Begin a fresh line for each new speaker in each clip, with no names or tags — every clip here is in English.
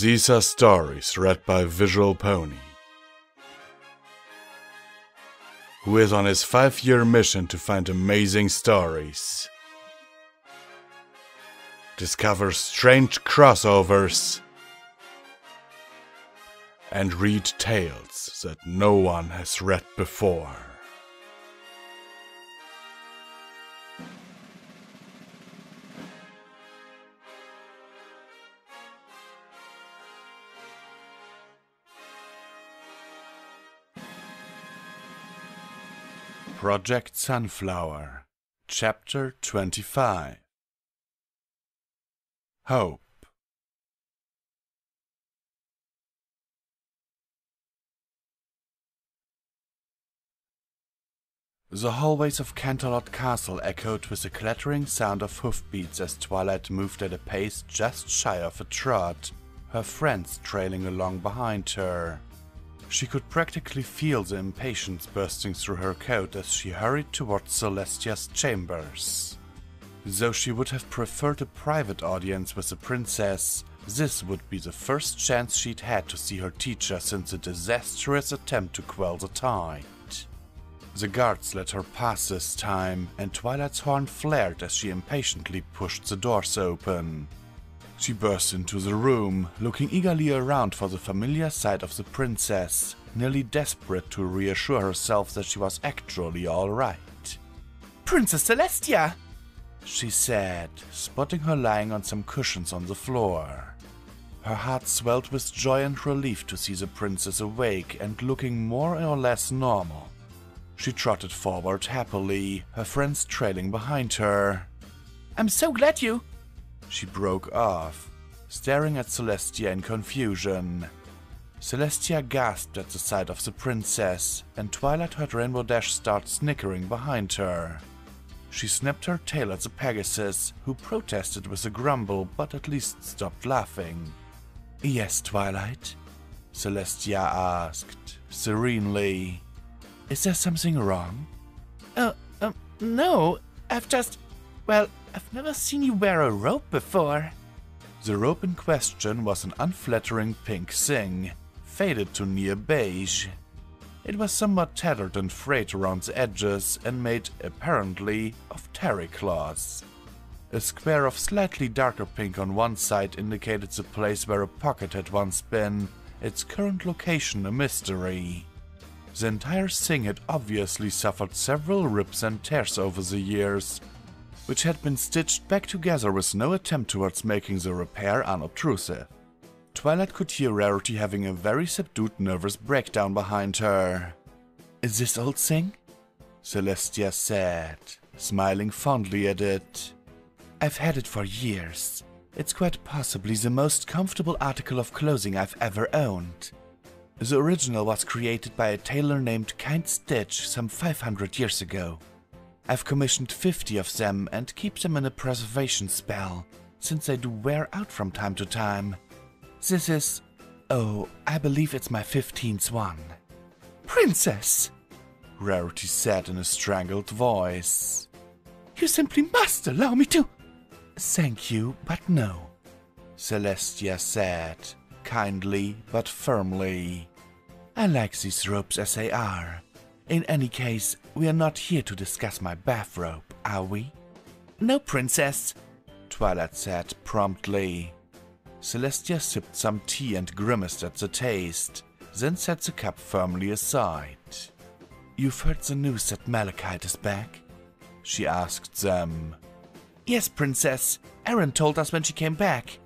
These are stories read by Visual Pony, who is on his 5-year mission to find amazing stories, discover strange crossovers, and read tales that no one has read before. Project Sunflower, Chapter 25. Hope. The hallways of Canterlot Castle echoed with the clattering sound of hoofbeats as Twilight moved at a pace just shy of a trot, her friends trailing along behind her. She could practically feel the impatience bursting through her coat as she hurried towards Celestia's chambers. Though she would have preferred a private audience with the princess, this would be the first chance she'd had to see her teacher since a disastrous attempt to quell the tide. The guards let her pass this time, and Twilight's horn flared as she impatiently pushed the doors open. She burst into the room, looking eagerly around for the familiar sight of the princess, nearly desperate to reassure herself that she was actually alright.
"Princess Celestia!"
she said, spotting her lying on some cushions on the floor. Her heart swelled with joy and relief to see the princess awake and looking more or less normal. She trotted forward happily, her friends trailing behind her.
"I'm so glad you—"
She broke off, staring at Celestia in confusion. Celestia gasped at the sight of the princess, and Twilight heard Rainbow Dash start snickering behind her. She snapped her tail at the Pegasus, who protested with a grumble but at least stopped laughing. "Yes, Twilight?" Celestia asked, serenely. "Is there something wrong?"
No, I've never seen you wear a robe before."
The robe in question was an unflattering pink thing, faded to near beige. It was somewhat tattered and frayed around the edges and made, apparently, of terry cloth. A square of slightly darker pink on one side indicated the place where a pocket had once been, its current location a mystery. The entire thing had obviously suffered several rips and tears over the years, which had been stitched back together with no attempt towards making the repair unobtrusive. Twilight could hear Rarity having a very subdued nervous breakdown behind her. "Is this old thing?" Celestia said, smiling fondly at it. "I've had it for years. It's quite possibly the most comfortable article of clothing I've ever owned. The original was created by a tailor named Kind Stitch some 500 years ago. I've commissioned 50 of them and keep them in a preservation spell, since they do wear out from time to time. This is... I believe it's my 15th one."
"Princess!"
Rarity said in a strangled voice.
"You simply must allow me to—"
"Thank you, but no," Celestia said, kindly but firmly. "I like these robes as they are. In any case, we are not here to discuss my bathrobe, are we?"
"No, Princess,"
Twilight said promptly. Celestia sipped some tea and grimaced at the taste, then set the cup firmly aside. "You've heard the news that Malachite is back?" she asked them.
"Yes, Princess. Erin told us when she came back."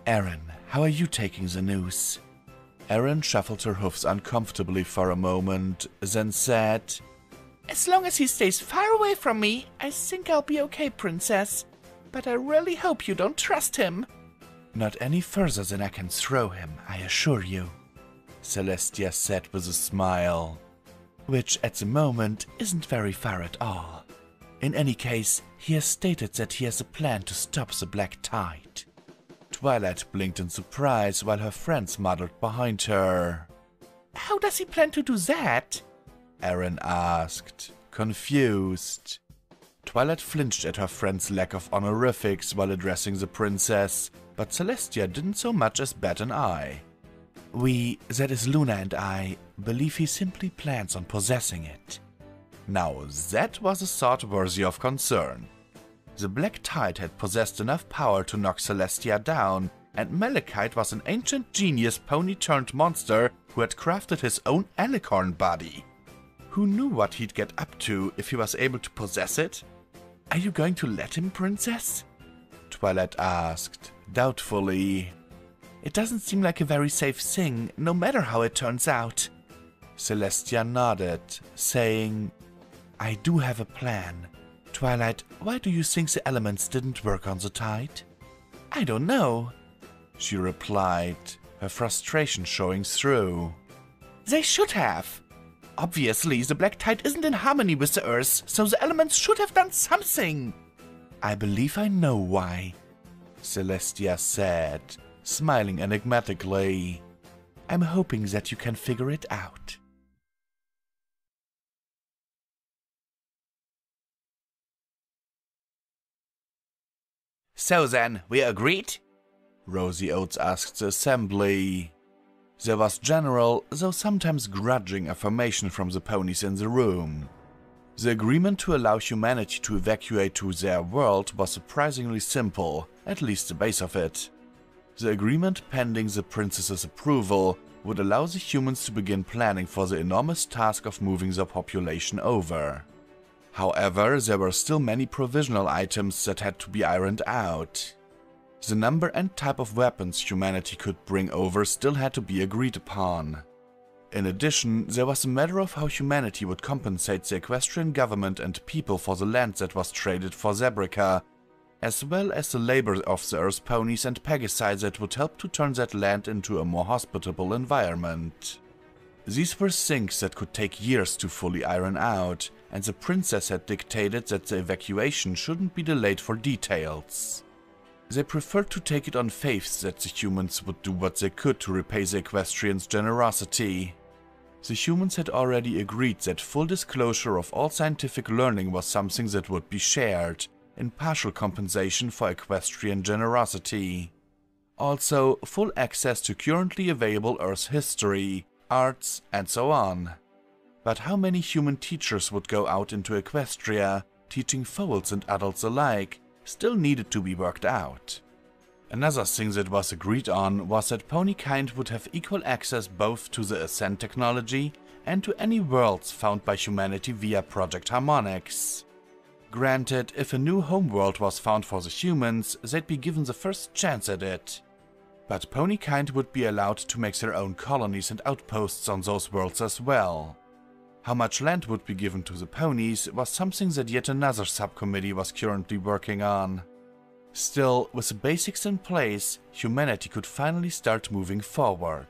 "Erin, how are you taking the news?" Erin shuffled her hoofs uncomfortably for a moment, then said,
"As long as he stays far away from me, I think I'll be okay, Princess. But I really hope you don't trust him."
"Not any further than I can throw him, I assure you," Celestia said with a smile. "Which, at the moment, isn't very far at all. In any case, he has stated that he has a plan to stop the black tide." Twilight blinked in surprise while her friends muddled behind her.
"How does he plan to do that?"
Erin asked, confused. Twilight flinched at her friend's lack of honorifics while addressing the princess, but Celestia didn't so much as bat an eye.
We, that is Luna and I, believe he simply plans on possessing it.
Now that was a thought worthy of concern. The Black Tide had possessed enough power to knock Celestia down, and Malachite was an ancient genius pony-turned-monster who had crafted his own alicorn body. Who knew what he'd get up to if he was able to possess it?
Are you going to let him, Princess?
Twilight asked, doubtfully.
It doesn't seem like a very safe thing, no matter how it turns out.
Celestia nodded, saying,
I do have a plan. Twilight, why do you think the elements didn't work on the Tide? I don't know,
she replied, her frustration showing through.
They should have. Obviously, the Black Tide isn't in harmony with the Earth, so the elements should have done something.
I believe I know why, Celestia said, smiling enigmatically.
I'm hoping that you can figure it out.
So then, we agreed?
Rosie Oates asked the assembly. There was general, though sometimes grudging, affirmation from the ponies in the room. The agreement to allow humanity to evacuate to their world was surprisingly simple, at least the base of it. The agreement, pending the princess's approval, would allow the humans to begin planning for the enormous task of moving the population over. However, there were still many provisional items that had to be ironed out. The number and type of weapons humanity could bring over still had to be agreed upon. In addition, there was a matter of how humanity would compensate the equestrian government and people for the land that was traded for Zebrica, as well as the labor of the Earth ponies and Pegasi that would help to turn that land into a more hospitable environment. These were things that could take years to fully iron out, and the princess had dictated that the evacuation shouldn't be delayed for details. They preferred to take it on faith that the humans would do what they could to repay the equestrians' generosity. The humans had already agreed that full disclosure of all scientific learning was something that would be shared, in partial compensation for equestrian generosity. Also, full access to currently available Earth history, arts, and so on. But how many human teachers would go out into Equestria, teaching foals and adults alike, still needed to be worked out. Another thing that was agreed on was that ponykind would have equal access both to the Ascent technology and to any worlds found by humanity via Project Harmonix. Granted, if a new homeworld was found for the humans, they'd be given the first chance at it. But ponykind would be allowed to make their own colonies and outposts on those worlds as well. How much land would be given to the ponies was something that yet another subcommittee was currently working on. Still, with the basics in place, humanity could finally start moving forward.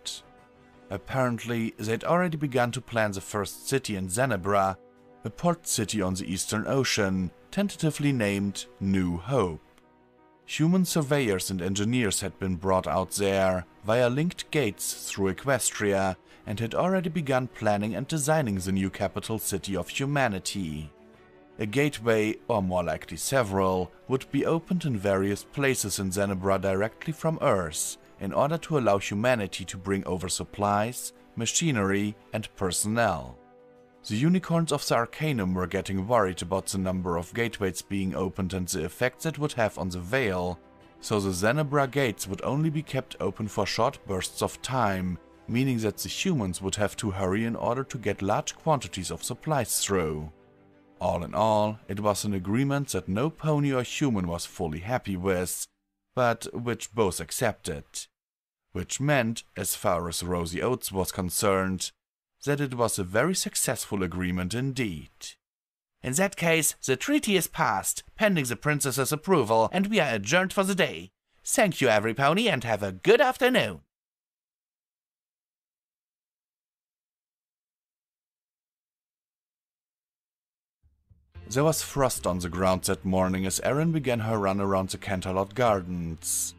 Apparently, they'd already begun to plan the first city in Zenebra, a port city on the Eastern Ocean, tentatively named New Hope. Human surveyors and engineers had been brought out there via linked gates through Equestria and had already begun planning and designing the new capital city of humanity. A gateway, or more likely several, would be opened in various places in Zenebra directly from Earth, in order to allow humanity to bring over supplies, machinery, and personnel. The unicorns of the Arcanum were getting worried about the number of gateways being opened and the effects it would have on the Veil, so the Zenebra gates would only be kept open for short bursts of time, meaning that the humans would have to hurry in order to get large quantities of supplies through. All in all, it was an agreement that no pony or human was fully happy with, but which both accepted. Which meant, as far as Rosie Oates was concerned, that it was a very successful agreement indeed.
In that case, the treaty is passed, pending the princess's approval, and we are adjourned for the day. Thank you, every pony, and have a good afternoon.
There was frost on the ground that morning as Erin began her run around the Canterlot Gardens.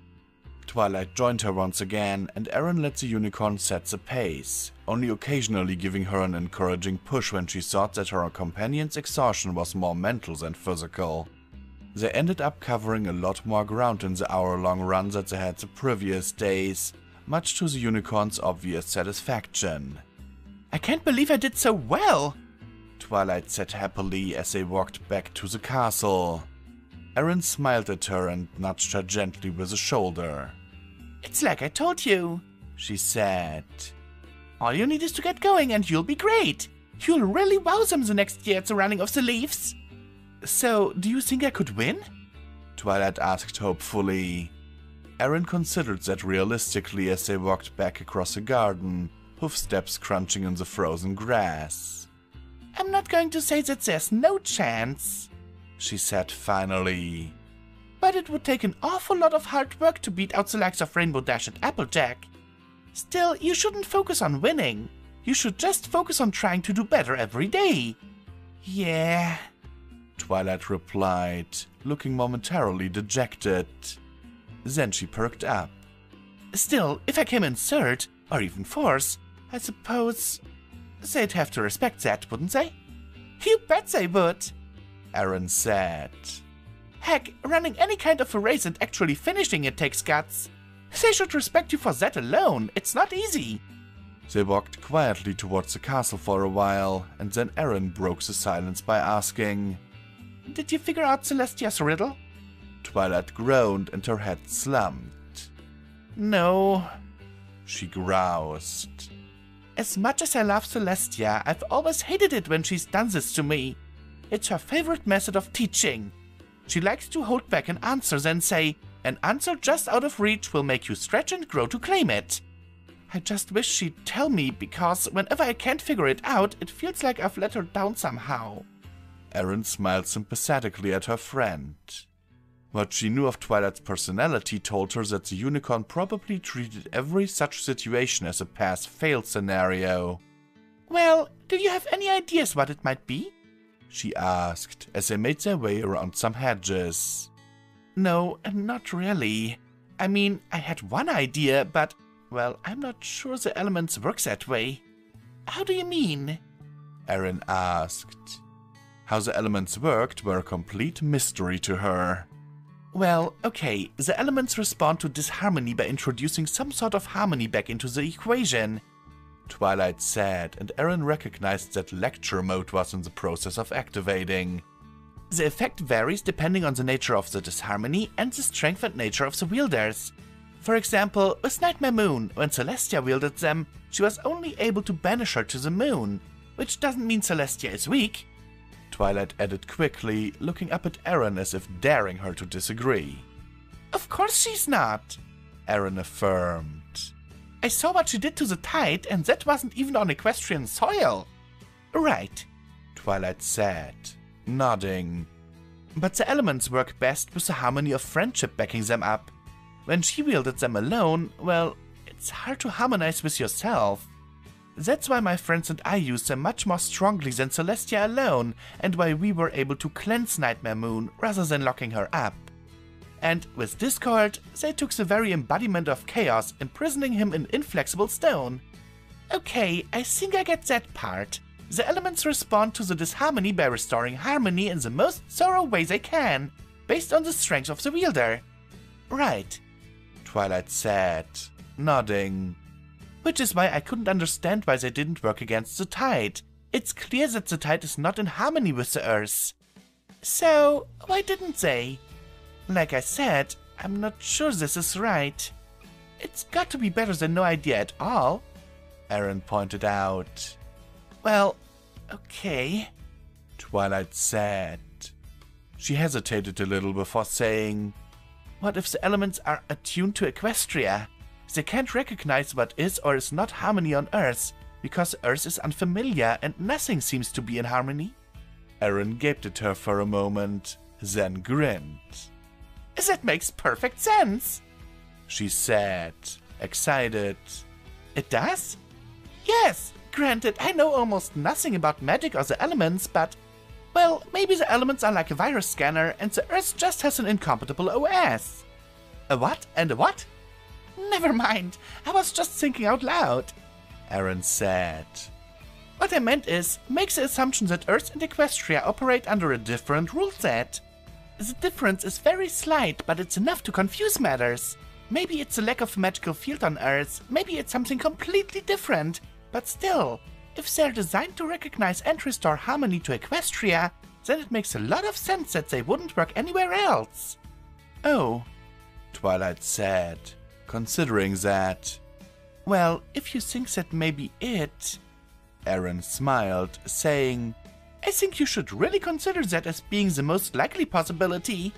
Twilight joined her once again, and Erin let the unicorn set the pace, only occasionally giving her an encouraging push when she thought that her companion's exhaustion was more mental than physical. They ended up covering a lot more ground in the hour-long run that they had the previous days, much to the unicorn's obvious satisfaction.
I can't believe I did so well,
Twilight said happily as they walked back to the castle. Erin smiled at her and nudged her gently with a shoulder.
It's like I told you,
she said.
All you need is to get going and you'll be great. You'll really wow them the next year at the running of the leaves.
So, do you think I could win? Twilight asked hopefully. Erin considered that realistically as they walked back across the garden, hoofsteps crunching in the frozen grass.
I'm not going to say that there's no chance,
she said finally.
But it would take an awful lot of hard work to beat out the likes of Rainbow Dash and Applejack. Still, you shouldn't focus on winning. You should just focus on trying to do better every day.
Yeah, Twilight replied, looking momentarily dejected. Then she perked up.
Still, if I came in third, or even fourth, I suppose they'd have to respect that, wouldn't they? You bet they would,
Erin said.
Heck, running any kind of a race and actually finishing it takes guts. They should respect you for that alone. It's not easy.
They walked quietly towards the castle for a while, and then Erin broke the silence by asking,
Did you figure out Celestia's riddle?
Twilight groaned and her head slumped.
No,
she groused.
As much as I love Celestia, I've always hated it when she's done this to me. It's her favorite method of teaching. She likes to hold back an answer, then say, an answer just out of reach will make you stretch and grow to claim it. I just wish she'd tell me, because whenever I can't figure it out, it feels like I've let her down somehow.
Erin smiled sympathetically at her friend. What she knew of Twilight's personality told her that the unicorn probably treated every such situation as a pass-fail scenario.
Well, do you have any ideas what it might be?
She asked, as they made their way around some hedges.
No, not really. I mean, I had one idea, but, well, I'm not sure the elements work that way. How do you mean?
Erin asked. How the elements worked were a complete mystery to her.
Well, okay, the elements respond to disharmony by introducing some sort of harmony back into the equation,
Twilight said, and Erin recognized that lecture mode was in the process of activating.
The effect varies depending on the nature of the disharmony and the strength and nature of the wielders. For example, with Nightmare Moon, when Celestia wielded them, she was only able to banish her to the moon, which doesn't mean Celestia is weak,
Twilight added quickly, looking up at Erin as if daring her to disagree.
Of course she's not,
Erin affirmed.
I saw what she did to the tide, and that wasn't even on equestrian soil.
Right, Twilight said, nodding.
But the elements work best with the harmony of friendship backing them up. When she wielded them alone, well, it's hard to harmonize with yourself. That's why my friends and I use them much more strongly than Celestia alone, and why we were able to cleanse Nightmare Moon rather than locking her up. And with Discord, they took the very embodiment of chaos, imprisoning him in inflexible stone. Okay, I think I get that part. The elements respond to the disharmony by restoring harmony in the most thorough way they can, based on the strength of the wielder.
Right, Twilight said, nodding.
Which is why I couldn't understand why they didn't work against the tide. It's clear that the tide is not in harmony with the earth. So, why didn't they? Like I said, I'm not sure this is right. It's got to be better than no idea at all,
Erin pointed out.
Well, okay,
Twilight said. She hesitated a little before saying,
what if the elements are attuned to Equestria? They can't recognize what is or is not harmony on Earth, because Earth is unfamiliar and nothing seems to be in harmony.
Erin gaped at her for a moment, then grinned.
That makes perfect sense,
she said, excited.
It does? Yes, granted, I know almost nothing about magic or the elements, but, well, maybe the elements are like a virus scanner and the Earth just has an incompatible OS. A what and a what? Never mind, I was just thinking out loud,
Erin said.
What I meant is, make the assumption that Earth and Equestria operate under a different rule set. The difference is very slight, but it's enough to confuse matters. Maybe it's a lack of magical field on Earth, maybe it's something completely different. But still, if they're designed to recognize and restore harmony to Equestria, then it makes a lot of sense that they wouldn't work anywhere else.
Oh, Twilight said, considering that.
Well, if you think that may be it...
Aaron smiled, saying,
I think you should really consider that as being the most likely possibility.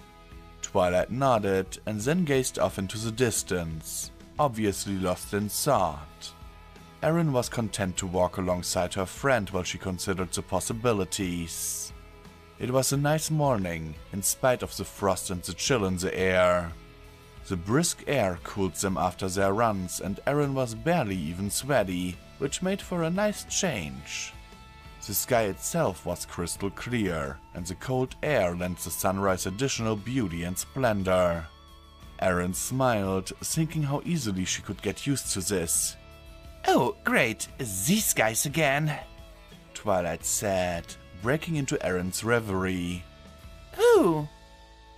Twilight nodded and then gazed off into the distance, obviously lost in thought. Aaron was content to walk alongside her friend while she considered the possibilities. It was a nice morning, in spite of the frost and the chill in the air. The brisk air cooled them after their runs, and Aaron was barely even sweaty, which made for a nice change. The sky itself was crystal clear, and the cold air lent the sunrise additional beauty and splendor. Aaron smiled, thinking how easily she could get used to this.
Oh, great, these guys again,
Twilight said, breaking into Aaron's reverie.
Who?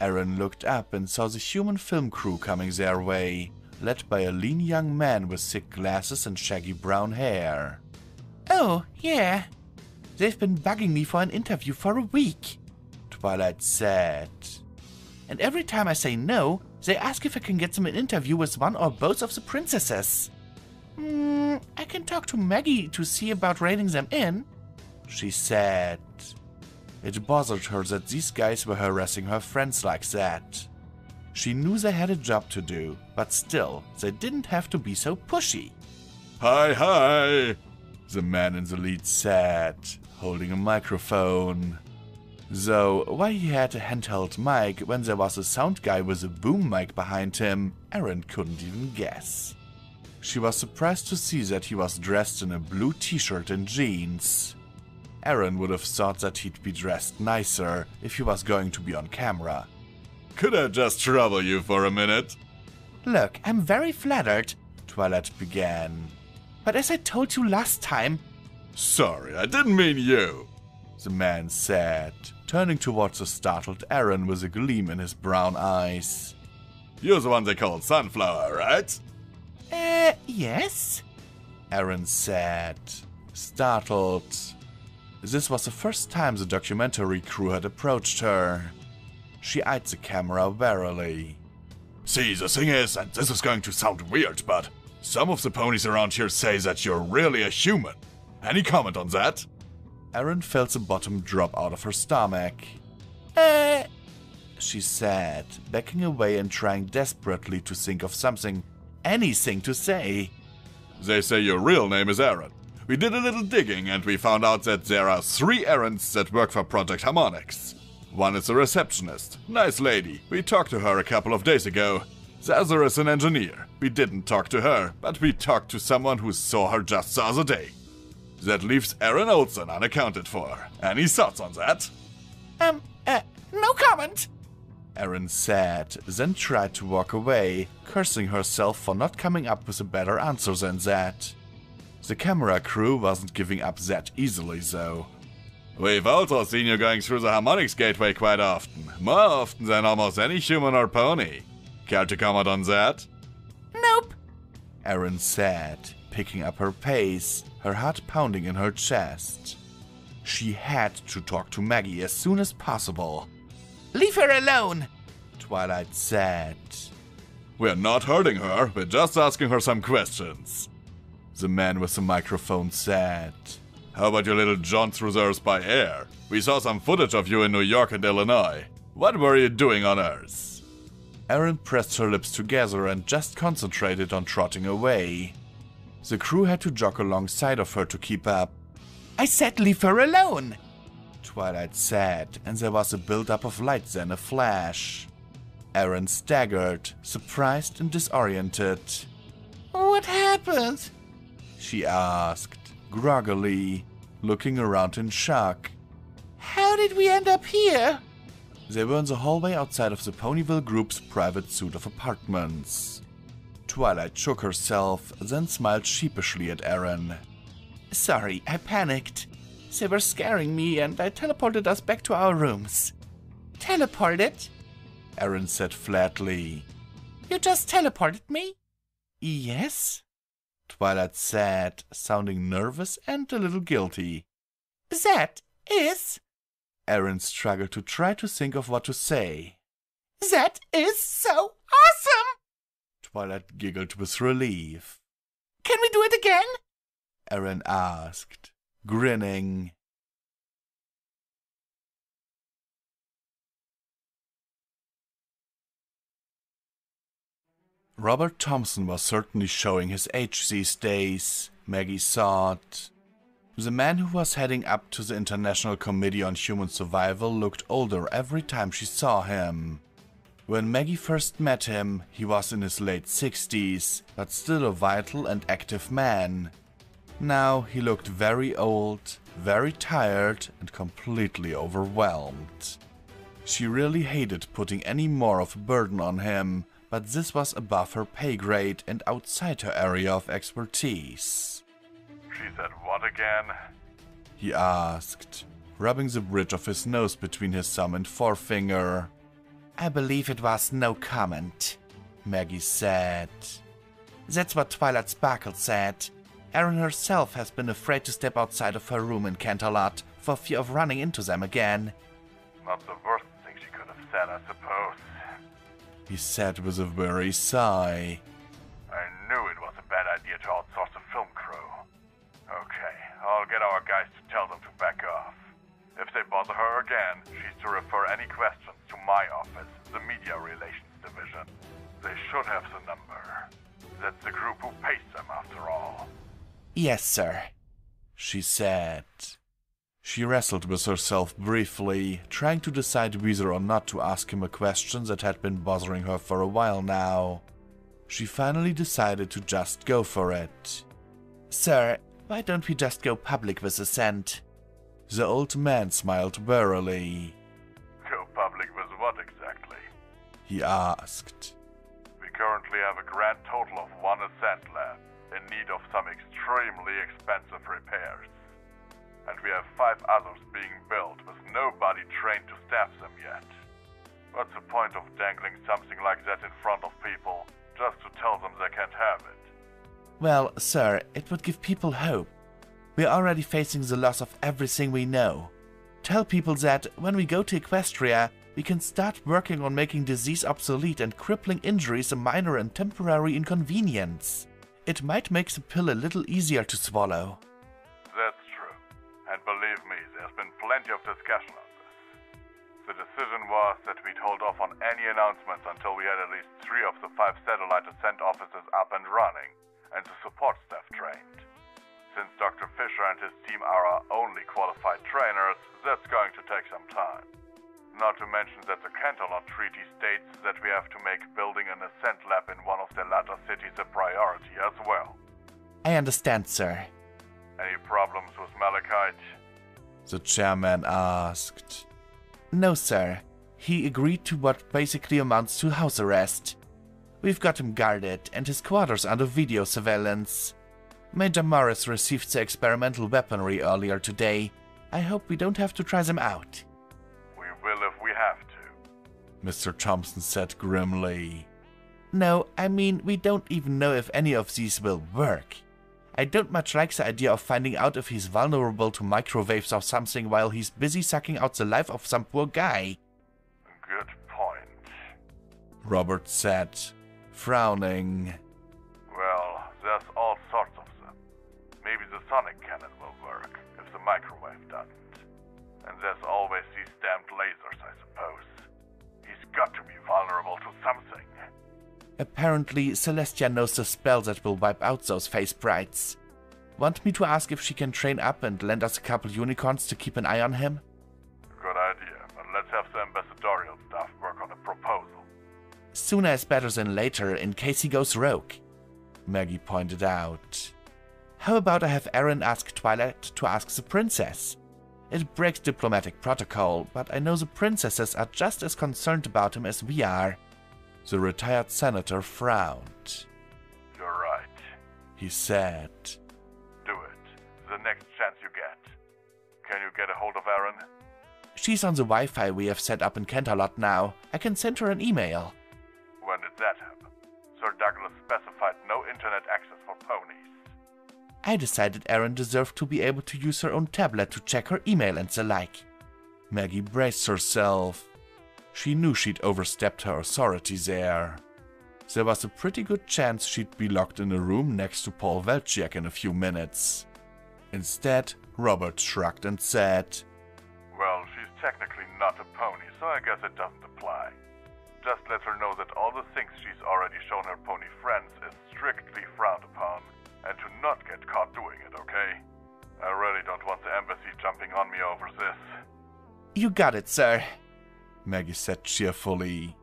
Aaron looked up and saw the human film crew coming their way, led by a lean young man with thick glasses and shaggy brown hair.
Oh, yeah. They've been bugging me for an interview for a week,
Twilight said.
And every time I say no, they ask if I can get them an interview with one or both of the princesses. I can talk to Maggie to see about reining them in,
she said. It bothered her that these guys were harassing her friends like that. She knew they had a job to do, but still, they didn't have to be so pushy.
Hi,
the man in the lead said, holding a microphone. Though, why he had a handheld mic when there was a sound guy with a boom mic behind him, Aaron couldn't even guess. She was surprised to see that he was dressed in a blue t-shirt and jeans. Aaron would have thought that he'd be dressed nicer if he was going to be on camera.
Could I just trouble you for a minute?
Look, I'm very flattered, Twilight began. But as I told you last time...
Sorry, I didn't mean you,
the man said, turning towards the startled Aaron with a gleam in his brown eyes.
You're the one they call Sunflower, right?
Yes?
Aaron said, startled. This was the first time the documentary crew had approached her. She eyed the camera warily.
See, the thing is, and this is going to sound weird, but some of the ponies around here say that you're really a human. Any comment on that?
Aaron felt the bottom drop out of her stomach. She said, backing away and trying desperately to think of something, anything to say.
They say your real name is Aaron. We did a little digging and we found out that there are 3 Aarons that work for Project Harmonix. One is a receptionist, nice lady, we talked to her a couple of days ago. The other is an engineer. We didn't talk to her, but we talked to someone who saw her just the other day. That leaves Aaron Olsen unaccounted for. Any thoughts on that?
No comment,
Aaron said, then tried to walk away, cursing herself for not coming up with a better answer than that. The camera crew wasn't giving up that easily, though.
We've also seen you going through the Harmonix Gateway quite often. More often than almost any human or pony. Care to comment on that?
Nope,
Aaron said, picking up her pace, her heart pounding in her chest. She had to talk to Maggie as soon as possible.
Leave her alone,
Twilight said.
We're not hurting her, we're just asking her some questions.
The man with the microphone said.
How about your little jaunt through the Earth by air? We saw some footage of you in New York and Illinois. What were you doing on Earth?
Aaron pressed her lips together and just concentrated on trotting away. The crew had to jog alongside of her to keep up.
I said leave her alone,
Twilight said, and there was a build-up of light, then a flash. Aaron staggered, surprised and disoriented.
What happened?
She asked, groggily, looking around in shock.
How did we end up here?
They were in the hallway outside of the Ponyville group's private suite of apartments. Twilight shook herself, then smiled sheepishly at Aaron.
Sorry, I panicked. They were scaring me and I teleported us back to our rooms. Teleported?
Aaron said flatly.
You just teleported me?
Yes? Twilight said, sounding nervous and a little guilty.
That is...
Aaron struggled to try to think of what to say.
That is so awesome!
Twilight giggled with relief.
Can we do it again?
Aaron asked, grinning. Robert Thompson was certainly showing his age these days, Maggie thought. The man who was heading up to the International Committee on Human Survival looked older every time she saw him. When Maggie first met him, he was in his late 60s, but still a vital and active man. Now he looked very old, very tired, and completely overwhelmed. She really hated putting any more of a burden on him, but this was above her pay grade and outside her area of expertise.
She said what again?
He asked, rubbing the bridge of his nose between his thumb and forefinger.
I believe it was no comment,
Maggie said.
That's what Twilight Sparkle said. Erin herself has been afraid to step outside of her room in Canterlot for fear of running into them again.
Not the worst thing she could have said, I suppose.
He said with a weary sigh.
I knew it was a bad idea to outsource a film crew. Okay, I'll get our guys to tell them to back off. If they bother her again, she's to refer any questions to my office, the Media Relations Division. They should have the number. That's the group who pays them, after all.
Yes, sir,
she said. She wrestled with herself briefly, trying to decide whether or not to ask him a question that had been bothering her for a while now. She finally decided to just go for it.
Sir, why don't we just go public with the scent?
The old man smiled wearily.
Go public with what exactly?
He asked.
We currently have a grand total of 1 Ascent lab, in need of some extremely expensive repairs. And we have 5 others being built with nobody trained to staff them yet. What's the point of dangling something like that in front of people, just to tell them they can't have it?
Well, sir, it would give people hope. We're already facing the loss of everything we know. Tell people that, when we go to Equestria, we can start working on making disease obsolete and crippling injuries a minor and temporary inconvenience. It might make the pill a little easier to swallow.
That's true. And believe me, there's been plenty of discussion on this. The decision was that we'd hold off on any announcements until we had at least 3 of the 5 satellite ascent offices up and running, and the support staff trained. Since Dr. Fisher and his team are our only qualified trainers, that's going to take some time. Not to mention that the Canterlot Treaty states that we have to make building an ascent lab in one of the latter cities a priority as well.
I understand, sir.
Any problems with Malachite?
The chairman asked.
No, sir. He agreed to what basically amounts to house arrest. We've got him guarded and his quarters under video surveillance. Major Morris received the experimental weaponry earlier today. I hope we don't have to try them out.
We will if we have to,
Mr. Thompson said grimly.
No, I mean, we don't even know if any of these will work. I don't much like the idea of finding out if he's vulnerable to microwaves or something while he's busy sucking out the life of some poor guy.
Good point,
Robert said, frowning.
Well, there's all sorts of them. Maybe the sonic cannon will work, if the microwave doesn't. And there's always these damned lasers, I suppose. He's got to be vulnerable to something.
Apparently, Celestia knows the spell that will wipe out those face sprites. Want me to ask if she can train up and lend us a couple unicorns to keep an eye on him?
Good idea, but let's have the ambassadorial staff work on a proposal.
Sooner is better than later, in case he goes rogue,
Maggie pointed out.
How about I have Aaron ask Twilight to ask the princess? It breaks diplomatic protocol, but I know the princesses are just as concerned about him as we are.
The retired senator frowned.
You're right,
he said.
Do it. The next chance you get. Can you get a hold of Aaron?
She's on the Wi-Fi we have set up in Canterlot now. I can send her an email.
When did that happen? Sir Douglas specified no internet access for ponies.
I decided Erin deserved to be able to use her own tablet to check her email and the like. Maggie braced herself. She knew she'd overstepped her authority there. There was a pretty good chance she'd be locked in a room next to Paul Welchiak in a few minutes. Instead, Robert shrugged and said,
Well, she's technically not a pony, so I guess it doesn't apply. Just let her know that all the things she's already shown her pony friends is strictly frowned upon, and to not get caught doing it, okay? I really don't want the embassy jumping on me over this.
You got it, sir, Maggie said cheerfully.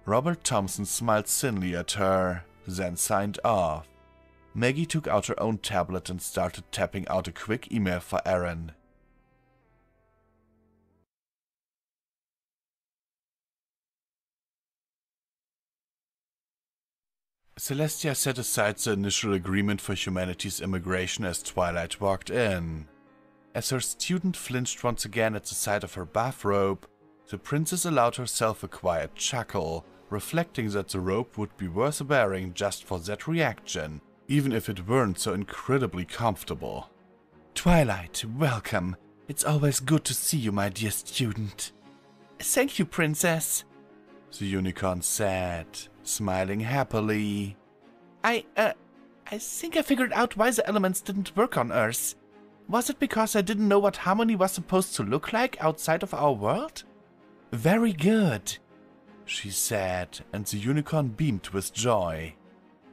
Robert Thompson smiled thinly at her, then signed off. Maggie took out her own tablet and started tapping out a quick email for Erin. Celestia set aside the initial agreement for humanity's immigration as Twilight walked in. As her student flinched once again at the sight of her bathrobe, the princess allowed herself a quiet chuckle, reflecting that the robe would be worth wearing just for that reaction, even if it weren't so incredibly comfortable. Twilight, welcome. It's always good to see you, my dear student. Thank you, princess, the unicorn said, smiling happily. I think I figured out why the elements didn't work on Earth. Was it because I didn't know what harmony was supposed to look like outside of our world? Very good, she said, and the unicorn beamed with joy.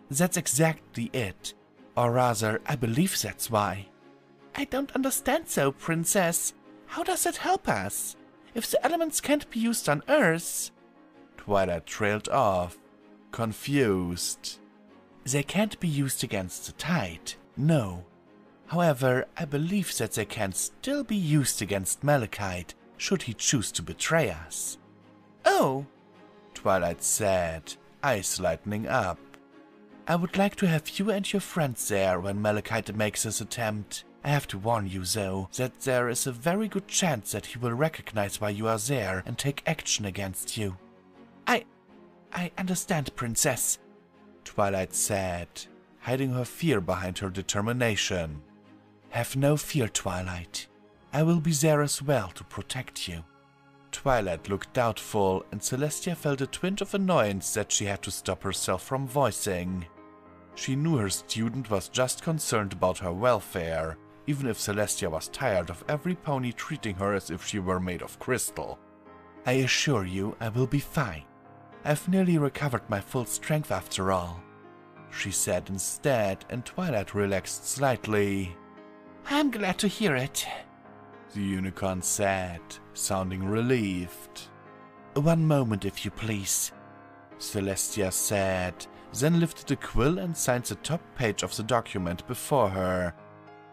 That's exactly it. Or rather, I believe that's why. I don't understand so, princess. How does that help us? If the elements can't be used on Earth... Twilight trailed off, confused. They can't be used against the tide, no. However, I believe that they can still be used against Malachite, should he choose to betray us. Oh, Twilight said, eyes lightening up. I would like to have you and your friends there when Malachite makes his attempt. I have to warn you, though, that there is a very good chance that he will recognize why you are there and take action against you. I understand, princess, Twilight said, hiding her fear behind her determination. Have no fear, Twilight. I will be there as well to protect you. Twilight looked doubtful, and Celestia felt a twinge of annoyance that she had to stop herself from voicing. She knew her student was just concerned about her welfare, even if Celestia was tired of every pony treating her as if she were made of crystal. I assure you I will be fine. I've nearly recovered my full strength after all, she said instead, and Twilight relaxed slightly. I'm glad to hear it, the unicorn said, sounding relieved. One moment, if you please, Celestia said, then lifted a quill and signed the top page of the document before her,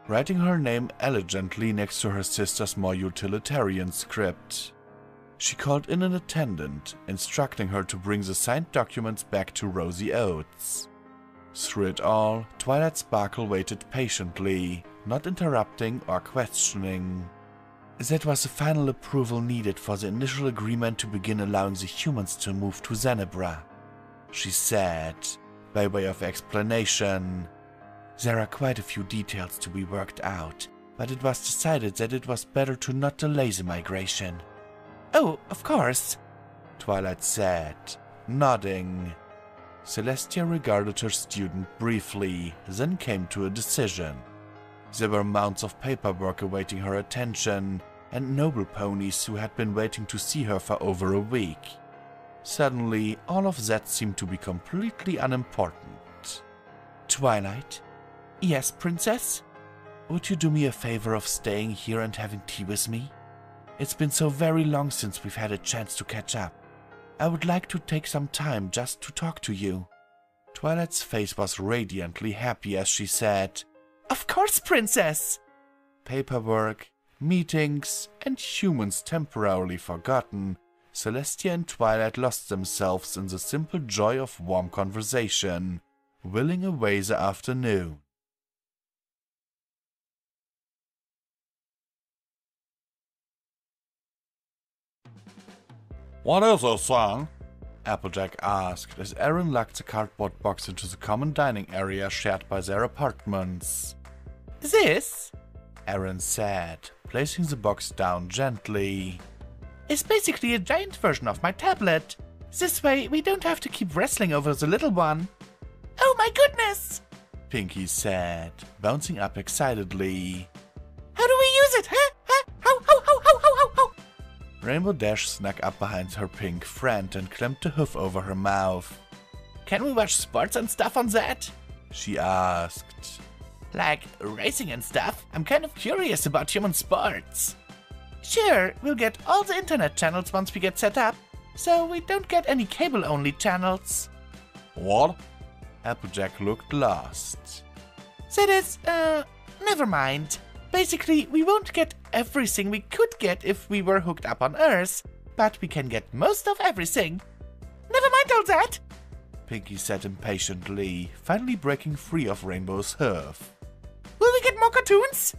writing her name elegantly next to her sister's more utilitarian script. She called in an attendant, instructing her to bring the signed documents back to Rosie Oates. Through it all, Twilight Sparkle waited patiently, not interrupting or questioning. That was the final approval needed for the initial agreement to begin allowing the humans to move to Zenebra, she said, by way of explanation. There are quite a few details to be worked out, but it was decided that it was better to not delay the migration. Oh, of course, Twilight said, nodding. Celestia regarded her student briefly, then came to a decision. There were mounds of paperwork awaiting her attention, and noble ponies who had been waiting to see her for over a week. Suddenly, all of that seemed to be completely unimportant. Twilight? Yes, princess? Would you do me a favor of staying here and having tea with me? It's been so very long since we've had a chance to catch up. I would like to take some time just to talk to you. Twilight's face was radiantly happy as she said, Of course, princess! Paperwork, meetings, and humans temporarily forgotten, Celestia and Twilight lost themselves in the simple joy of warm conversation, whiling away the afternoon.
What is this thing?
Applejack asked as Aaron lugged the cardboard box into the common dining area shared by their apartments.
This,
Aaron said, placing the box down gently,
is basically a giant version of my tablet. This way we don't have to keep wrestling over the little one. Oh my goodness!
Pinky said, bouncing up excitedly.
How do we use it, huh? How, how, how, how, how, how, how?
Rainbow Dash snuck up behind her pink friend and clamped a hoof over her mouth.
Can we watch sports and stuff on that?
She asked.
Like racing and stuff? I'm kind of curious about human sports. Sure, we'll get all the internet channels once we get set up, so we don't get any cable-only channels.
What?
Applejack looked lost.
That is, never mind. Basically, we won't get everything we could get if we were hooked up on Earth, but we can get most of everything. Never mind all that!
Pinky said impatiently, finally breaking free of Rainbow's hoof.
Will we get more cartoons?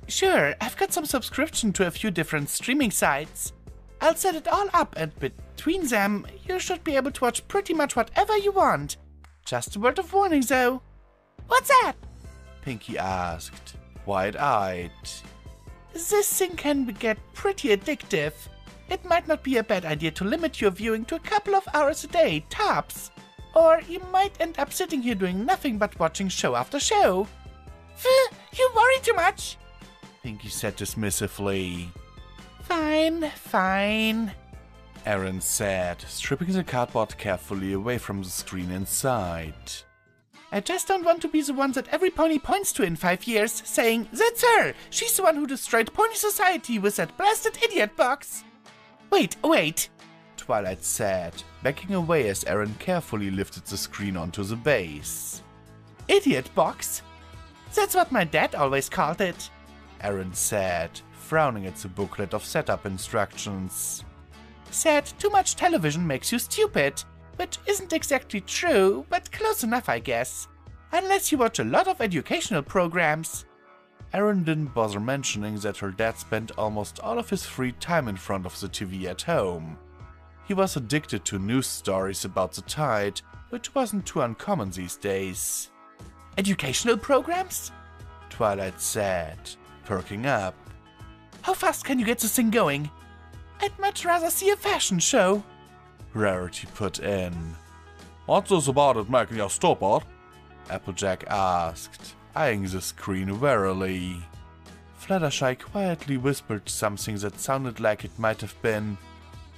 Sure, I've got some subscription to a few different streaming sites. I'll set it all up, and between them, you should be able to watch pretty much whatever you want. Just a word of warning, though. What's that?
Pinky asked, wide-eyed.
This thing can get pretty addictive. It might not be a bad idea to limit your viewing to a couple of hours a day, tops. Or you might end up sitting here doing nothing but watching show after show. You worry too much,
Pinky said dismissively.
Fine, fine,
Aaron said, stripping the cardboard carefully away from the screen inside.
I just don't want to be the one that every pony points to in 5 years, saying, "That's her! She's the one who destroyed Pony Society with that blasted idiot box!" Wait,
Twilight said, backing away as Aaron carefully lifted the screen onto the base.
Idiot box? That's what my dad always called it,
Aaron said, frowning at the booklet of setup instructions.
Said too much television makes you stupid, which isn't exactly true, but close enough, I guess. Unless you watch a lot of educational programs.
Aaron didn't bother mentioning that her dad spent almost all of his free time in front of the TV at home. He was addicted to news stories about the tide, which wasn't too uncommon these days.
Educational programs?
Twilight said, perking up.
How fast can you get this thing going? I'd much rather see a fashion show,
Rarity put in.
What's this about it making you stupid?
Applejack asked, eyeing the screen warily. Fluttershy quietly whispered something that sounded like it might have been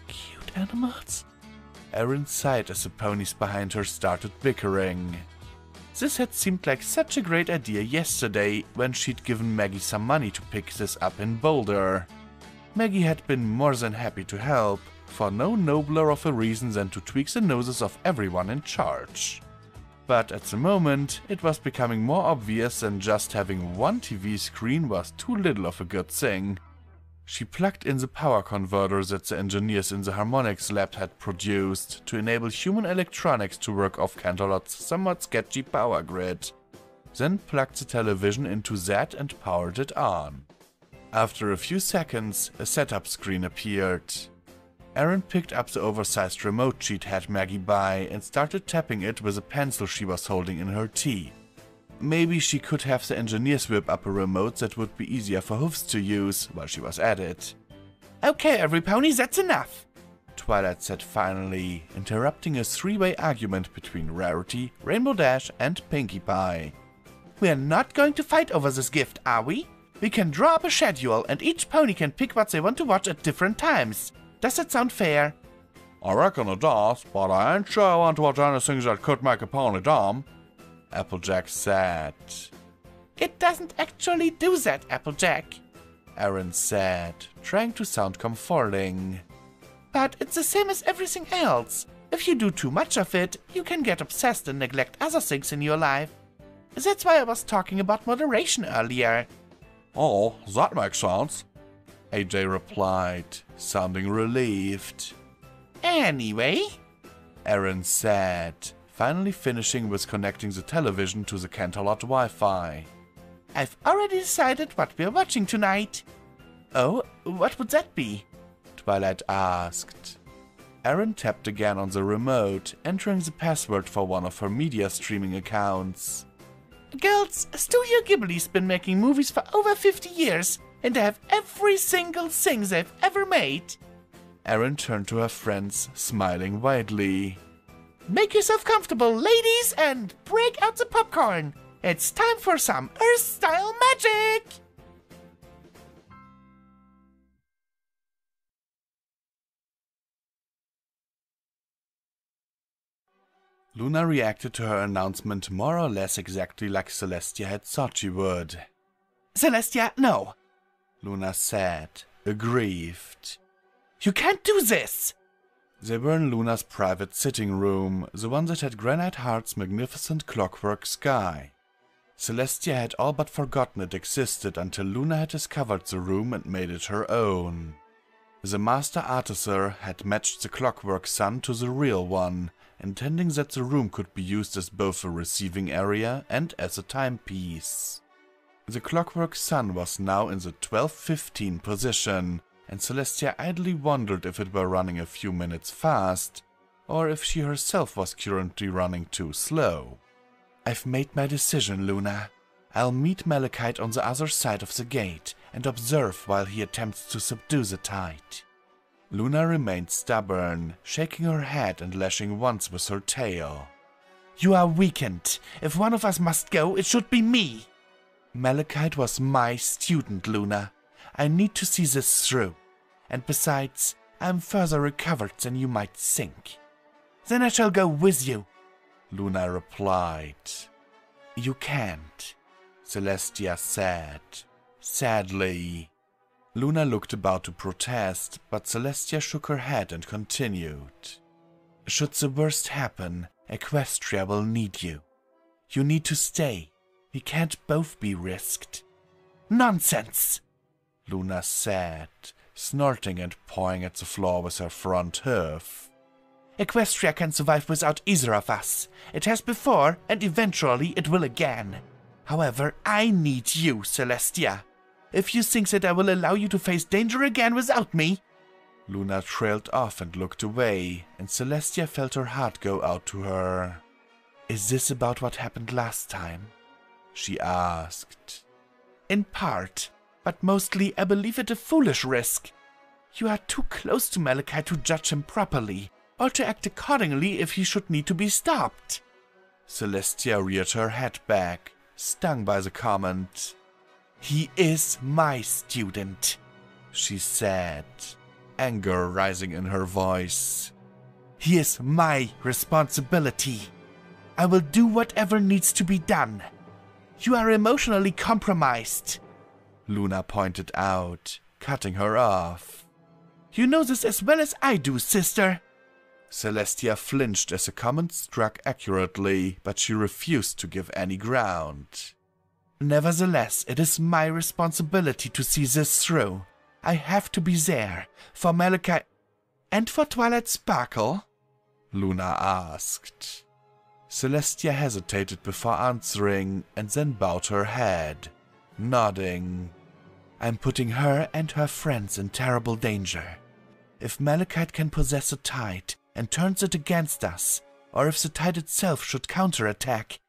cute animals. Aaron sighed as the ponies behind her started bickering. This had seemed like such a great idea yesterday when she'd given Maggie some money to pick this up in Boulder. Maggie had been more than happy to help, for no nobler of a reason than to tweak the noses of everyone in charge. But at the moment, it was becoming more obvious than just having one TV screen was too little of a good thing. She plugged in the power converter that the engineers in the harmonics lab had produced to enable human electronics to work off Canterlot's somewhat sketchy power grid, then plugged the television into that and powered it on. After a few seconds, a setup screen appeared. Aaron picked up the oversized remote she'd had Maggie buy and started tapping it with a pencil she was holding in her teeth. Maybe she could have the engineers whip up a remote that would be easier for Hoofs to use while she was at it.
Okay, every pony, that's enough,
Twilight said finally, interrupting a three-way argument between Rarity, Rainbow Dash, and Pinkie Pie.
We're not going to fight over this gift, are we? We can draw up a schedule and each pony can pick what they want to watch at different times. Does that sound fair?
I reckon it does, but I ain't sure I want to watch anything that could make a pony dumb,
Applejack said.
It doesn't actually do that, Applejack,
Aaron said, trying to sound comforting.
But it's the same as everything else. If you do too much of it, you can get obsessed and neglect other things in your life. That's why I was talking about moderation earlier.
Oh, that makes sense,
AJ replied, sounding relieved.
Anyway,
Aaron said, finally finishing with connecting the television to the Canterlot Wi-Fi.
I've already decided what we're watching tonight. Oh, what would that be?
Twilight asked. Erin tapped again on the remote, entering the password for one of her media streaming accounts.
Girls, Studio Ghibli's been making movies for over 50 years, and they have every single thing they've ever made.
Erin turned to her friends, smiling widely.
Make yourself comfortable, ladies, and break out the popcorn. It's time for some Earth-style magic!
Luna reacted to her announcement more or less exactly like Celestia had thought she would.
Celestia, no,
Luna said, aggrieved.
You can't do this!
They were in Luna's private sitting room, the one that had Granite Heart's magnificent clockwork sky. Celestia had all but forgotten it existed until Luna had discovered the room and made it her own. The master artiser had matched the clockwork sun to the real one, intending that the room could be used as both a receiving area and as a timepiece. The clockwork sun was now in the 12:15 position, and Celestia idly wondered if it were running a few minutes fast, or if she herself was currently running too slow. I've made my decision, Luna. I'll meet Malachite on the other side of the gate and observe while he attempts to subdue the tide. Luna remained stubborn, shaking her head and lashing once with her tail.
You are weakened. If one of us must go, it should be me.
Malachite was my student, Luna. I need to see this through. And besides, I'm further recovered than you might think.
Then I shall go with you,
Luna replied. You can't, Celestia said, sadly. Luna looked about to protest, but Celestia shook her head and continued. Should the worst happen, Equestria will need you. You need to stay. We can't both be risked.
Nonsense,
Luna said, snorting and pawing at the floor with her front hoof.
Equestria can survive without either of us. It has before, and eventually it will again. However, I need you, Celestia. If you think that I will allow you to face danger again without me...
Luna trailed off and looked away, and Celestia felt her heart go out to her. Is this about what happened last time? She asked.
In part, but mostly I believe it a foolish risk. You are too close to Malachite to judge him properly, or to act accordingly if he should need to be stopped.
Celestia reared her head back, stung by the comment.
He is my student,
she said, anger rising in her voice.
He is my responsibility. I will do whatever needs to be done. You are emotionally compromised,
Luna pointed out, cutting her off.
You know this as well as I do, sister.
Celestia flinched as the comment struck accurately, but she refused to give any ground.
Nevertheless, it is my responsibility to see this through. I have to be there, for Malachite... And for Twilight Sparkle?
Luna asked. Celestia hesitated before answering, and then bowed her head, nodding. I'm putting her and her friends in terrible danger. If Malachite can possess a tide and turns it against us, or if the tide itself should counterattack,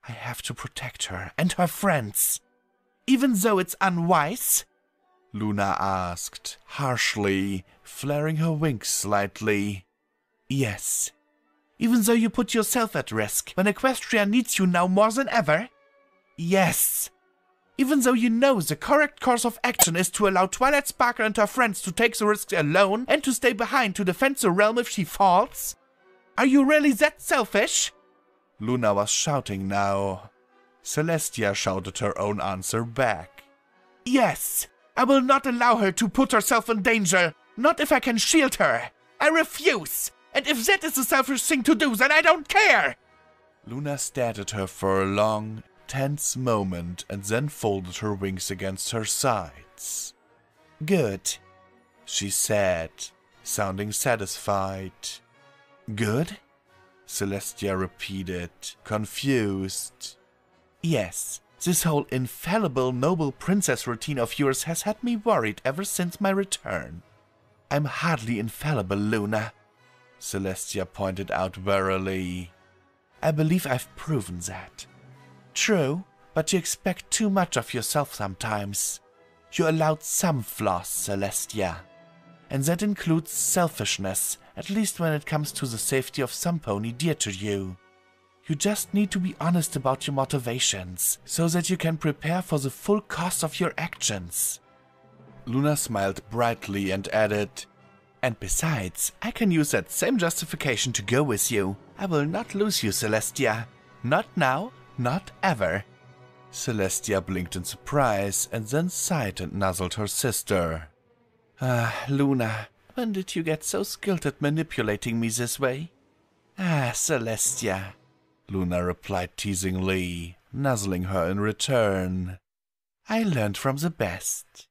I have to protect her and her friends.
Even though it's unwise?
Luna asked, harshly, flaring her wings slightly.
Yes. Even though you put yourself at risk when Equestria needs you now more than ever? Yes. Even though you know the correct course of action is to allow Twilight Sparkle and her friends to take the risk alone and to stay behind to defend the realm if she falls? Are you really that selfish?
Luna was shouting now. Celestia shouted her own answer back.
Yes, I will not allow her to put herself in danger. Not if I can shield her. I refuse. And if that is a selfish thing to do, then I don't care.
Luna stared at her for a long, tense moment and then folded her wings against her sides.
Good,
she said, sounding satisfied.
Good?
Celestia repeated, confused.
Yes, this whole infallible noble princess routine of yours has had me worried ever since my return. I'm hardly infallible, Luna.
Celestia pointed out warily. I believe I've proven that. True, but you expect too much of yourself sometimes. You allowed some flaws, Celestia. And that includes selfishness, at least when it comes to the safety of some pony dear to you. You just need to be honest about your motivations, so that you can prepare for the full cost of your actions. Luna smiled brightly and added, and besides, I can use that same justification to go with you. I will not lose you, Celestia. Not now, not ever. Celestia blinked in surprise and then sighed and nuzzled her sister. Luna, when did you get so skilled at manipulating me this way? Celestia, Luna replied teasingly, nuzzling her in return. I learned from the best.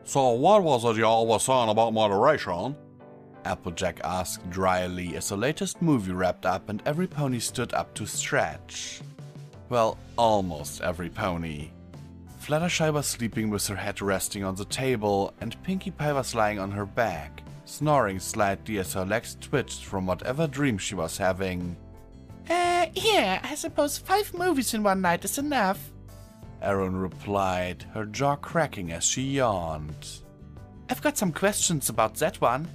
So what was it y'all was saying about moderation?
Applejack asked dryly as the latest movie wrapped up and every pony stood up to stretch. Well, almost every pony. Fluttershy was sleeping with her head resting on the table and Pinkie Pie was lying on her back, snoring slightly as her legs twitched from whatever dream she was having.
Yeah, I suppose 5 movies in one night is enough.
Erin replied, her jaw cracking as she yawned. I've got some questions about that one,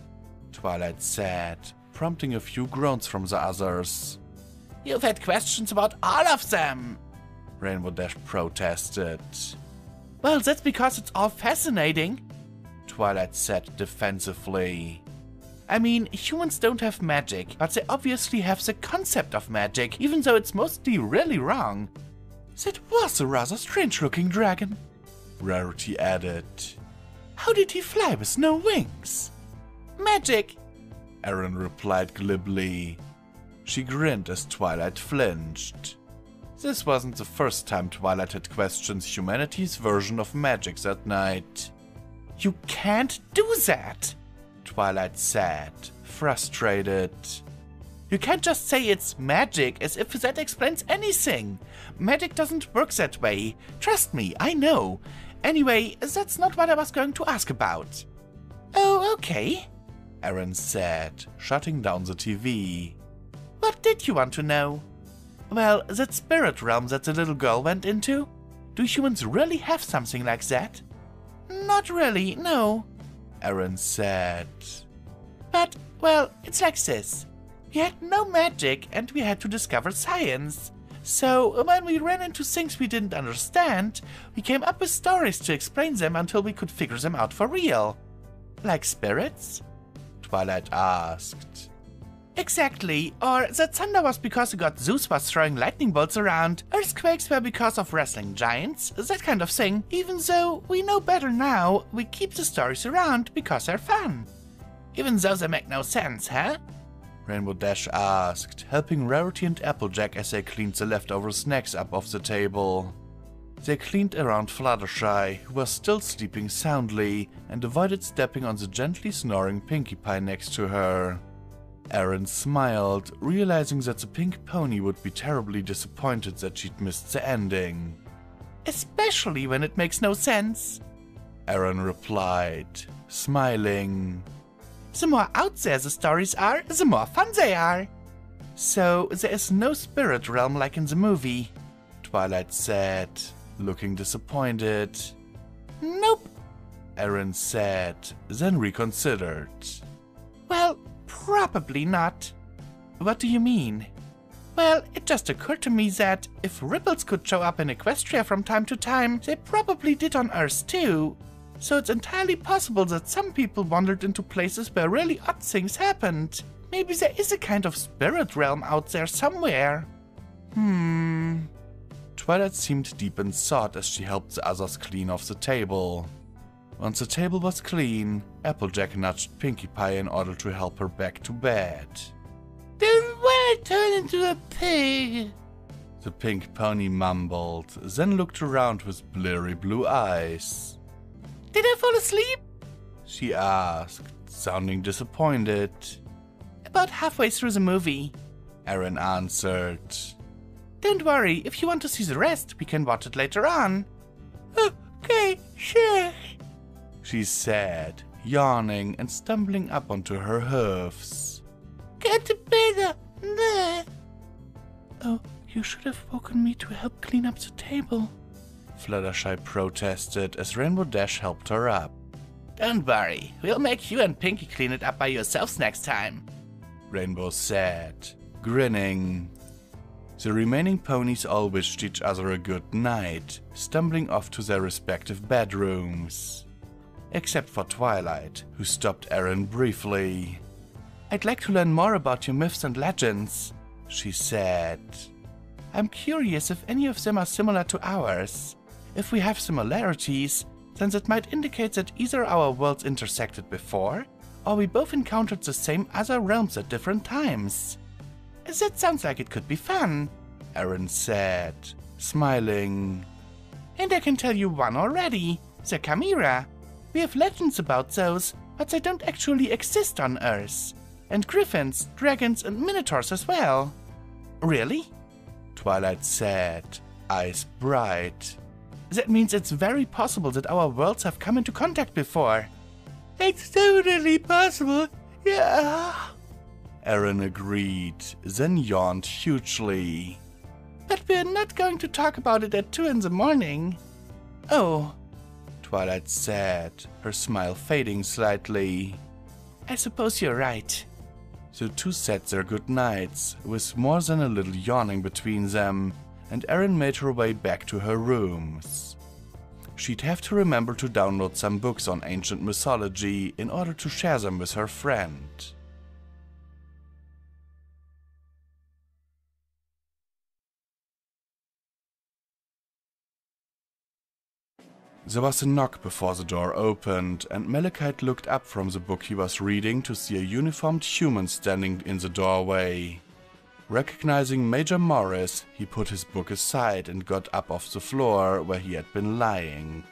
Twilight said, prompting a few groans from the others.
You've had questions about all of them,
Rainbow Dash protested.
Well, that's because it's all fascinating,
Twilight said defensively.
I mean, humans don't have magic, but they obviously have the concept of magic, even though it's mostly really wrong.
That was a rather strange-looking dragon, Rarity added. How did he fly with no wings?
Magic,
Erin replied glibly. She grinned as Twilight flinched. This wasn't the first time Twilight had questioned humanity's version of magic that night.
You can't do that,
Twilight said, frustrated.
You can't just say it's magic as if that explains anything. Magic doesn't work that way. Trust me, I know. Anyway, that's not what I was going to ask about. Oh, okay,
Erin said, shutting down the TV.
What did you want to know? Well, that spirit realm that the little girl went into? Do humans really have something like that? Not really, no,
Erin said.
But, well, it's like this. We had no magic and we had to discover science. So, when we ran into things we didn't understand, we came up with stories to explain them until we could figure them out for real. Like spirits?
Twilight asked.
Exactly, or that thunder was because Zeus was throwing lightning bolts around, earthquakes were because of wrestling giants, that kind of thing. Even though we know better now, we keep the stories around because they're fun. Even though they make no sense, huh?
Rainbow Dash asked, helping Rarity and Applejack as they cleaned the leftover snacks up off the table. They cleaned around Fluttershy, who was still sleeping soundly, and avoided stepping on the gently snoring Pinkie Pie next to her. Erin smiled, realizing that the pink pony would be terribly disappointed that she'd missed the ending.
Especially when it makes no sense,
Erin replied, smiling.
The more out there the stories are, the more fun they are. So, there is no spirit realm like in the movie,
Twilight said, looking disappointed.
Nope,
Erin said, then reconsidered.
Well, probably not.
What do you mean?
Well, it just occurred to me that if ripples could show up in Equestria from time to time, they probably did on Earth too. So it's entirely possible that some people wandered into places where really odd things happened. Maybe there is a kind of spirit realm out there somewhere.
Twilight seemed deep in thought as she helped the others clean off the table. Once the table was clean, Applejack nudged Pinkie Pie in order to help her back to bed.
Don't want to turn into a pig,
the pink pony mumbled, then looked around with bleary blue eyes.
Did I fall asleep?
She asked, sounding disappointed.
About halfway through the movie,
Erin answered.
Don't worry, if you want to see the rest, we can watch it later on. Okay, sure,
she said, yawning and stumbling up onto her hooves.
Get better. Nah.
Oh, you should have woken me to help clean up the table, Fluttershy protested as Rainbow Dash helped her up.
Don't worry, we'll make you and Pinkie clean it up by yourselves next time,
Rainbow said, grinning. The remaining ponies all wished each other a good night, stumbling off to their respective bedrooms. Except for Twilight, who stopped Aaron briefly.
I'd like to learn more about your myths and legends,
she said.
I'm curious if any of them are similar to ours. If we have similarities, then that might indicate that either our worlds intersected before, or we both encountered the same other realms at different times. That sounds like it could be fun,
Aaron said, smiling.
And I can tell you one already, the Chimera. We have legends about those, but they don't actually exist on Earth. And griffins, dragons, and minotaurs as well. Really?
Twilight said, eyes bright.
That means it's very possible that our worlds have come into contact before. It's totally possible, yeah.
Aaron agreed, then yawned hugely.
But we're not going to talk about it at 2 in the morning. Oh,
Twilight said, her smile fading slightly.
I suppose you're right.
The two said their goodnights, with more than a little yawning between them, and Erin made her way back to her rooms. She'd have to remember to download some books on ancient mythology in order to share them with her friend. There was a knock before the door opened, and Malachite looked up from the book he was reading to see a uniformed human standing in the doorway. Recognizing Major Morris, he put his book aside and got up off the floor where he had been lying.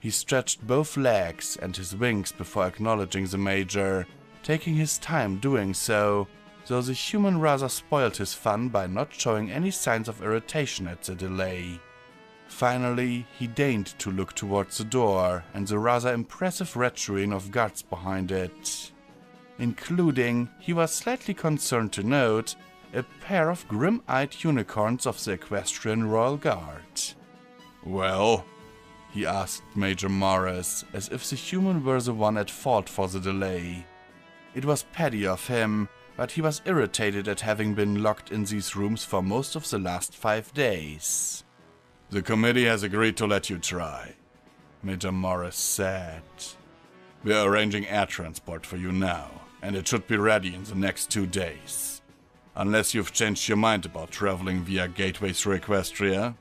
He stretched both legs and his wings before acknowledging the Major, taking his time doing so, though the human rather spoiled his fun by not showing any signs of irritation at the delay. Finally, he deigned to look towards the door and the rather impressive retinue of guards behind it, including, he was slightly concerned to note, a pair of grim-eyed unicorns of the Equestrian Royal Guard.
Well?
He asked Major Morris, as if the human were the one at fault for the delay. It was petty of him, but he was irritated at having been locked in these rooms for most of the last 5 days.
The committee has agreed to let you try,
Major Morris said.
We are arranging air transport for you now, and it should be ready in the next 2 days. Unless you've changed your mind about traveling via Gateway through Equestria?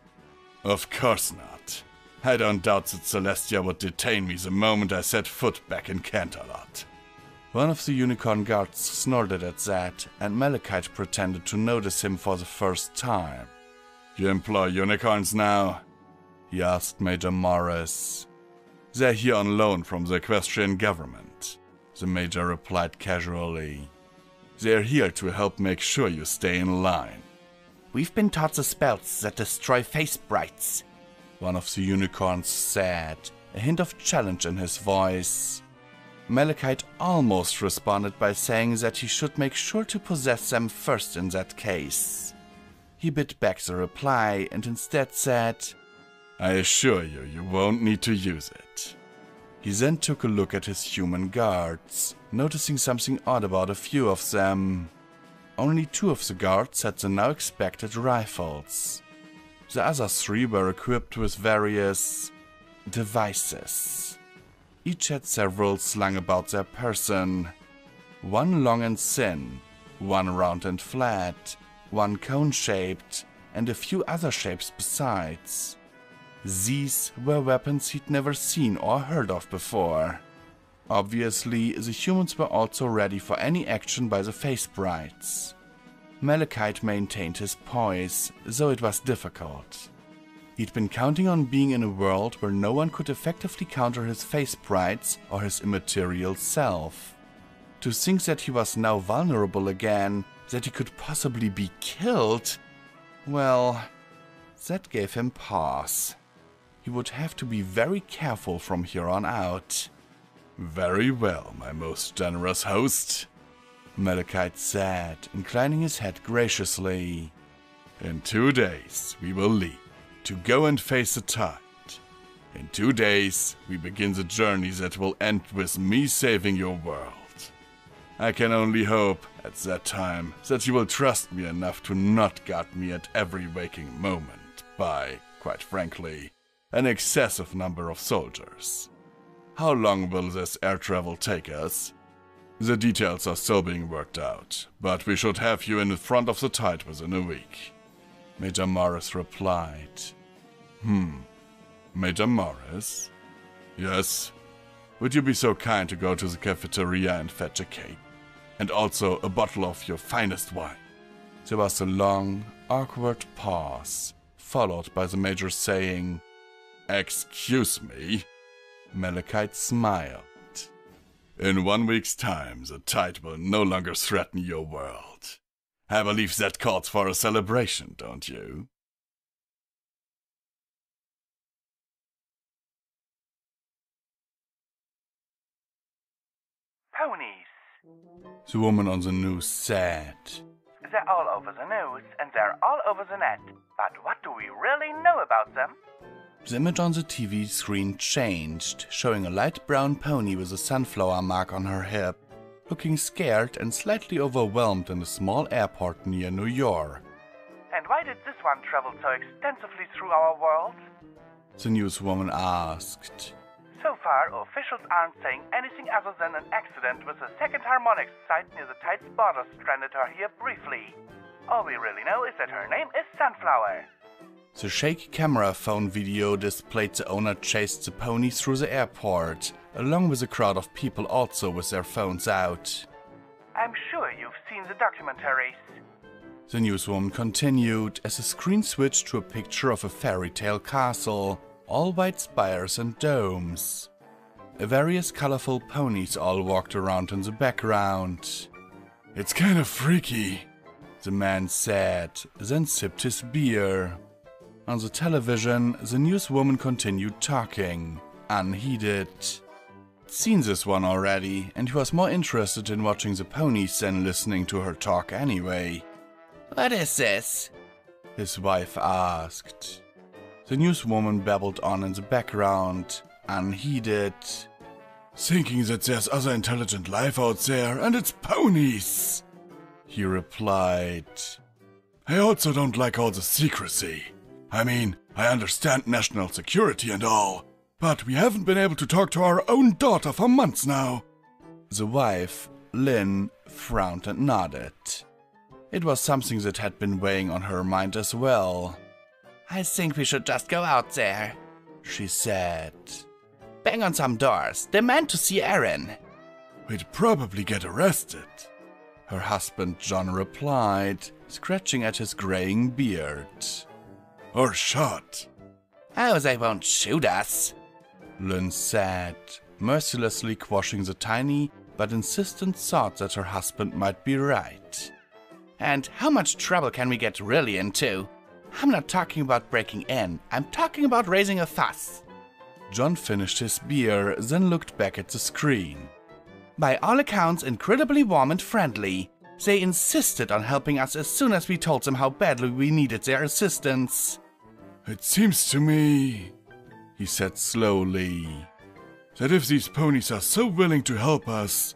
Of course not. I don't doubt that Celestia would detain me the moment I set foot back in Canterlot.
One of the unicorn guards snorted at that, and Malachite pretended to notice him for the first time.
You employ unicorns now?
He asked Major Morris.
They're here on loan from the Equestrian government,
the Major replied casually.
They're here to help make sure you stay in line.
We've been taught the spells that destroy face sprites,
one of the unicorns said, a hint of challenge in his voice. Malachite almost responded by saying that he should make sure to possess them first in that case. He bit back the reply and instead said,
I assure you, you won't need to use it.
He then took a look at his human guards, noticing something odd about a few of them. Only 2 of the guards had the now expected rifles. The other 3 were equipped with various devices. Each had several slung about their person. 1 long and thin, 1 round and flat, 1 cone-shaped, and a few other shapes besides. These were weapons he'd never seen or heard of before. Obviously, the humans were also ready for any action by the face sprites. Malachite maintained his poise, though it was difficult. He'd been counting on being in a world where no one could effectively counter his face sprites or his immaterial self. To think that he was now vulnerable again, that he could possibly be killed, well, that gave him pause. He would have to be very careful from here on out.
Very well, my most generous host,
Malachite said, inclining his head graciously.
In 2 days we will leave, to go and face the tide. In 2 days we begin the journey that will end with me saving your world. I can only hope, at that time, that you will trust me enough to not guard me at every waking moment by, quite frankly, an excessive number of soldiers. How long will this air travel take us? The details are still being worked out, but we should have you in front of the tide within a week.
Major Morris replied.
Major Morris? Yes? Would you be so kind to go to the cafeteria and fetch a cake? And also a bottle of your finest wine.
There was a long, awkward pause, followed by the Major saying,
Excuse me?
Malachite smiled.
In 1 week's time, the tide will no longer threaten your world. I believe that calls for a celebration, don't you?
Ponies.
The woman on the news said.
They're all over the news and they're all over the net. But what do we really know about them?
The image on the TV screen changed, showing a light brown pony with a sunflower mark on her hip, looking scared and slightly overwhelmed in a small airport near New York.
And why did this one travel so extensively through our world?
The newswoman asked.
So far, officials aren't saying anything other than an accident with a second harmonics site near the tide's border stranded her here briefly. All we really know is that her name is Sunflower.
The shaky camera phone video displayed the owner chased the pony through the airport, along with a crowd of people also with their phones out.
I'm sure you've seen the documentaries.
The newswoman continued as the screen switched to a picture of a fairy tale castle, all white spires and domes. Various colorful ponies all walked around in the background.
It's kind of freaky,
the man said, then sipped his beer. On the television, the newswoman continued talking, unheeded. Seen this one already, and he was more interested in watching the ponies than listening to her talk anyway.
What is this?
His wife asked. The newswoman babbled on in the background, unheeded.
Thinking that there's other intelligent life out there, and it's ponies,
he replied.
I also don't like all the secrecy. I mean, I understand national security and all, but we haven't been able to talk to our own daughter for months now.
The wife, Lynn, frowned and nodded. It was something that had been weighing on her mind as well.
I think we should just go out there,
she said.
Bang on some doors, demand to see Aaron.
We'd probably get arrested,
her husband John replied, scratching at his graying beard.
Or shot.
Oh, they won't shoot us,
Lynn said, mercilessly quashing the tiny but insistent thought that her husband might be right.
And how much trouble can we get really into? I'm not talking about breaking in, I'm talking about raising a fuss.
John finished his beer, then looked back at the screen.
By all accounts, incredibly warm and friendly. They insisted on helping us as soon as we told them how badly we needed their assistance.
It seems to me, he said slowly, that if these ponies are so willing to help us,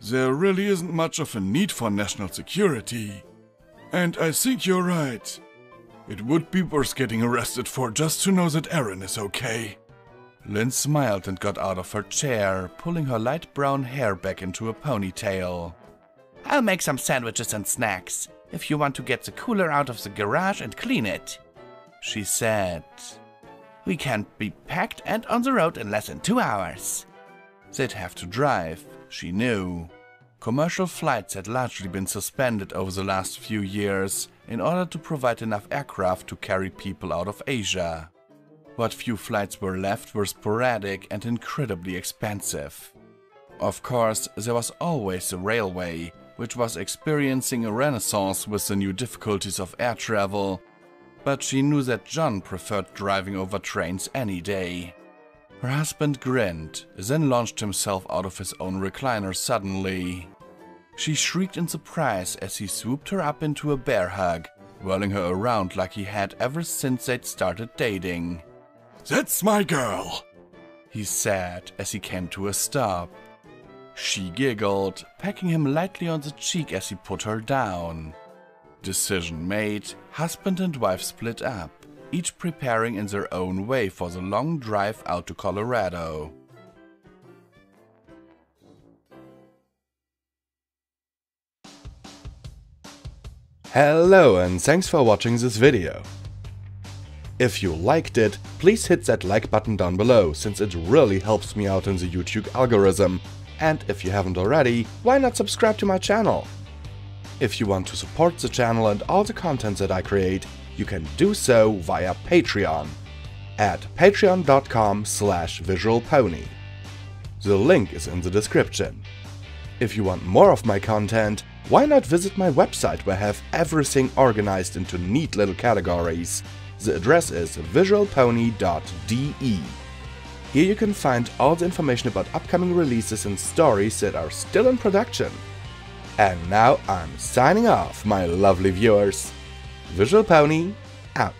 there really isn't much of a need for national security. And I think you're right. It would be worth getting arrested for just to know that Aaron is okay.
Lynn smiled and got out of her chair, pulling her light brown hair back into a ponytail.
I'll make some sandwiches and snacks, if you want to get the cooler out of the garage and clean it, she said. We can't be packed and on the road in less than 2 hours.
They'd have to drive, she knew. Commercial flights had largely been suspended over the last few years in order to provide enough aircraft to carry people out of Asia. What few flights were left were sporadic and incredibly expensive. Of course, there was always the railway, which was experiencing a renaissance with the new difficulties of air travel, but she knew that John preferred driving over trains any day. Her husband grinned, then launched himself out of his own recliner suddenly. She shrieked in surprise as he swooped her up into a bear hug, whirling her around like he had ever since they'd started dating.
"That's my girl,"
he said as he came to a stop. She giggled, pecking him lightly on the cheek as he put her down. Decision made, husband and wife split up, each preparing in their own way for the long drive out to Colorado.
Hello and thanks for watching this video. If you liked it, please hit that like button down below, since it really helps me out in the YouTube algorithm. And if you haven't already, why not subscribe to my channel? If you want to support the channel and all the content that I create, you can do so via Patreon at patreon.com/visualpony. The link is in the description. If you want more of my content, why not visit my website where I have everything organized into neat little categories. The address is visualpony.de. Here you can find all the information about upcoming releases and stories that are still in production. And now I'm signing off, my lovely viewers. Visual Pony, out.